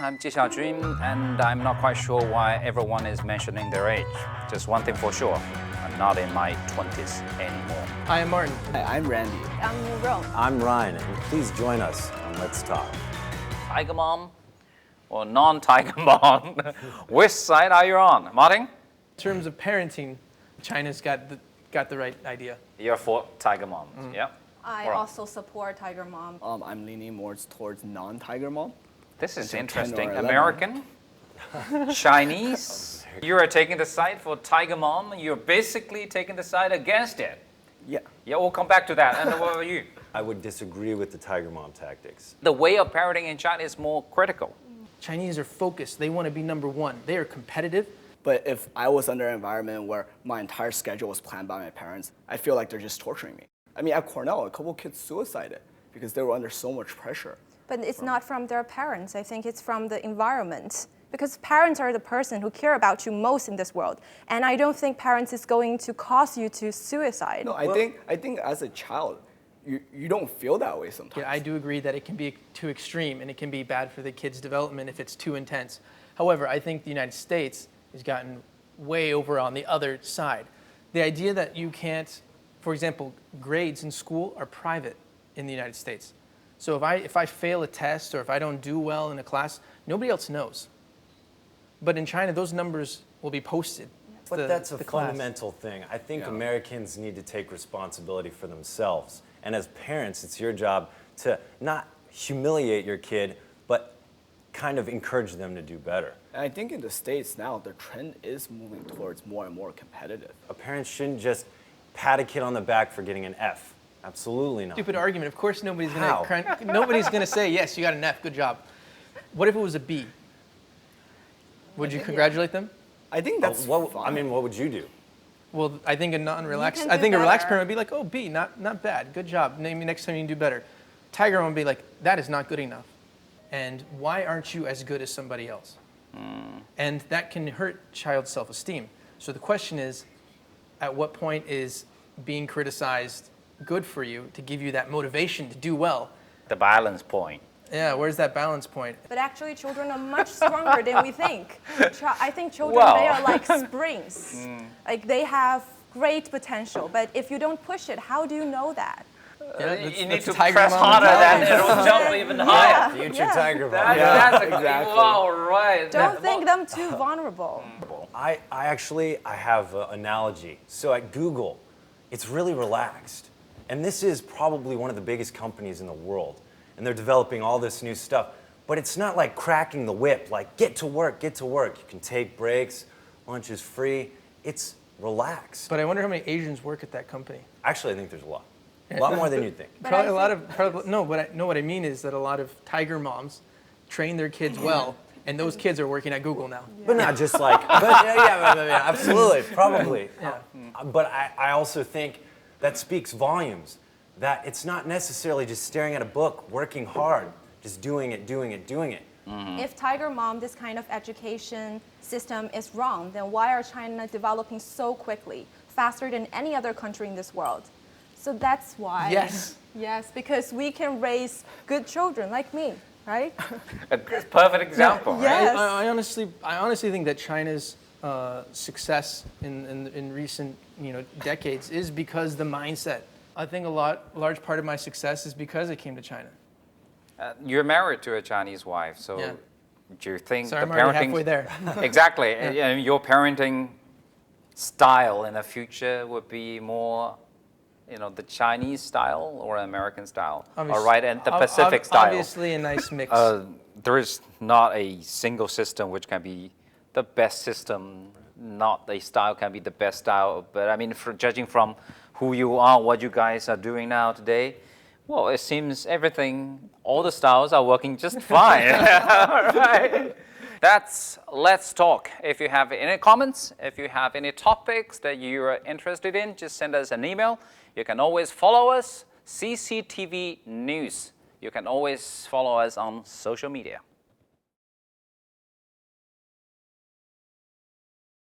I'm Ji Xiaojun, and I'm not quite sure why everyone is mentioning their age. Just one thing for sure, I'm not in my 20s anymore. Hi, I'm Martin. Hi, I'm Randy. I'm Rome. I'm Ryan, and please join us on Let's Talk. Tiger mom or non-tiger mom? Which side are you on, Martin? In terms of parenting, China's got the right idea. You're for tiger mom, yeah? I also support tiger mom. I'm leaning more towards non-tiger mom. This is So 10 or interesting. 11. American, Chinese. You are taking the side for tiger mom. You're basically taking the side against it. Yeah. Yeah, we'll come back to that. And what about you? I would disagree with the tiger mom tactics. The way of parenting in China is more critical. Chinese are focused. They want to be number one. They are competitive. But if I was under an environment where my entire schedule was planned by my parents, I feel like they're just torturing me. I mean, at Cornell, a couple kids suicided because they were under so much pressure. But it's not from their parents. I think it's from the environment. Because parents are the person who care about you most in this world. And I don't think parents is going to cause you to suicide. No, I think as a child, you don't feel that way sometimes. Yeah, I do agree that it can be too extreme and it can be bad for the kid's development if it's too intense. However, I think the United States has gotten way over on the other side. The idea that you can't, for example, grades in school are private in the United States. So if I fail a test or if I don't do well in a class, nobody else knows. But in China, those numbers will be posted. But that's a fundamental thing. I think Yeah. Americans need to take responsibility for themselves. And as parents, it's your job to not humiliate your kid, but kind of encourage them to do better. And I think in the States now, the trend is moving towards more and more competitive. A parent shouldn't just pat a kid on the back for getting an F. Absolutely not. Stupid argument. Of course, nobody's How? gonna say yes. You got an F. Good job. What if it was a B? Would you congratulate them? I think that's What fine. would you do? Well, I think a non-relaxed. You can I think do a relaxed better. parent would be like, "Oh, B, not bad. Good job. Maybe next time you can do better." Tiger mom would be like, "That is not good enough. And why aren't you as good as somebody else?" And that can hurt child's self-esteem. So the question is, at what point is being criticized good for you to give you that motivation to do well? The balance point. Yeah, where's that balance point? But actually, children are much stronger than we think. I think children, Well. they are like springs. Like they have great potential. But if you don't push it, how do you know that? Yeah, You need to tiger press mom harder, then mentality. it'll jump even higher. Future Yeah. tiger mom. That's exactly. Wow, right. Don't think them too vulnerable. I have an analogy. So at Google, it's really relaxed. And this is probably one of the biggest companies in the world. And they're developing all this new stuff. But it's not like cracking the whip, like get to work, get to work. You can take breaks, lunch is free. It's relaxed. But I wonder how many Asians work at that company. Actually, I think there's a lot. A lot more than you'd think. But Probably I a lot of no. What I mean is that a lot of tiger moms train their kids well, and those kids are working at Google now. But not just like, yeah, absolutely, probably. But I also think that speaks volumes, that it's not necessarily just staring at a book, working hard, just doing it. If tiger mom, this kind of education system is wrong, then why are China developing so quickly, faster than any other country in this world? So that's why. Yes. Yes, because we can raise good children like me, right? A perfect example, right? Yes. I honestly think that China's success in recent decades is because the mindset. I think large part of my success is because I came to China. You're married to a Chinese wife, so Yeah. do you think So the I'm already parenting halfway there. exactly, and your parenting style in the future would be more, the Chinese style or American style, all right, and the Pacific style. Obviously, a nice mix. There is not a single system which can be the best system. Not a style can be the best style, but I mean, judging from who you are, what you guys are doing now today, well, it seems all the styles are working just fine. All right. That's Let's Talk. If you have any comments, if you have any topics that you're interested in, just send us an email. You can always follow us, CCTV News. You can always follow us on social media.